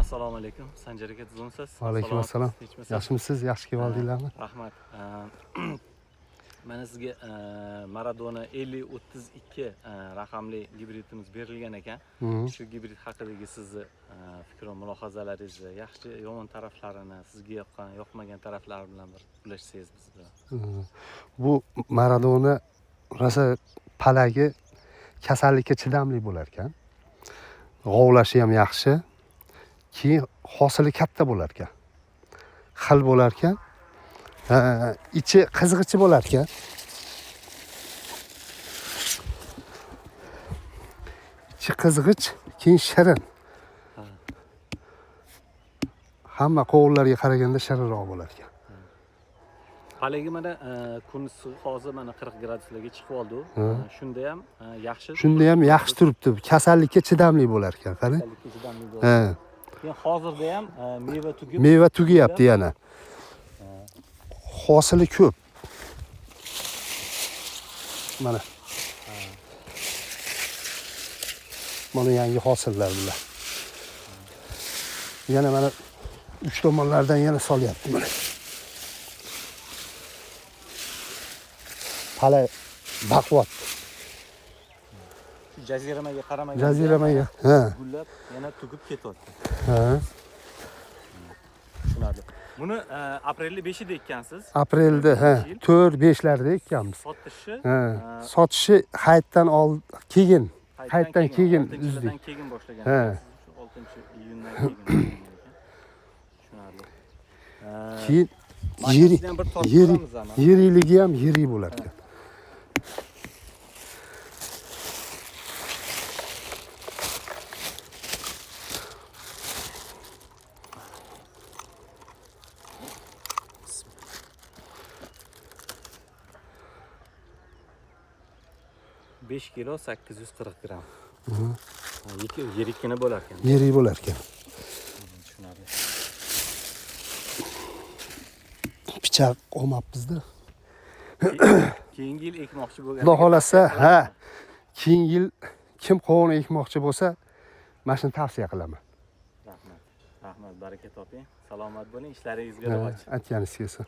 Assalomu alaykum. Sanjar aka tuzimsiz? Va alaykum assalom. Yaxshimisiz? Yaxshi kelib oldinglarmi? Rahmat. Mana sizga Maradona 5032 raqamli gibridimiz berilgan ekan. Shu gibrid haqidagi sizni fikr va mulohazalaringizni, yaxshi, yomon taraflarini, sizga yoqqan, yoqmagan taraflari bilan bir bo'lishsangiz biz bilan. Bu Maradona rosa palagi kasallikka chidamli bo'lar ekan. G'ovlashi ham yaxshi. Keyin hosili katta bo'lar ekan. Xil bo'lar ekan. Ichi qizg'ichi bo'lar ekan. Ichi qizg'ich, keyin shirin. Hamma qovunlarga qaraganda shirinroq bo'lar ekan. Palagi mana kun hozir mana 40 graduslarga chiqib oldi. Shunda ham yaxshi. Shunda ham yaxshi turibdi. Kasallikka chidamli bo'lar ekan, qarang. Kasallikka chidamli bo'lar. Keyin hozirda ham meva tugayapti yana. Hosili ko'p. Mana. Mana yangi hosillar bular. Yana mana uch tomonlardan yana solyapti mana. Pala baquvvat. Jaziramaga qaramagan. Jaziramaga, gullab yana tugib ketyapti. Tushunarli. Buni aprelda 5-ida ekkansiz. Aprelda 4-5larda ekkanmiz. Sotishi hayitdan keyin, hayitdan keyin uzdik. Keyin boshlagan. 6-iyundan keyin. Tushunarli. Keyin yiriligi ham yirik bo'lar ekan. Besh kilo 840 gram. Yirikkina bo'lar ekan. Yirik bo'lar ekan. Tushunarli. Pichoq olmabmiz-da. Keyingi yil ekmoqchi bo'lgan. Xudo xolasa, keyingi yil kim qovun ekmoqchi bo'lsa, mana shuni tavsiya qilaman. Rahmat. Rahmat, baraka toping. Salomat bo'ling, ishlaringizga rivoj. Aytganingiz kelsin.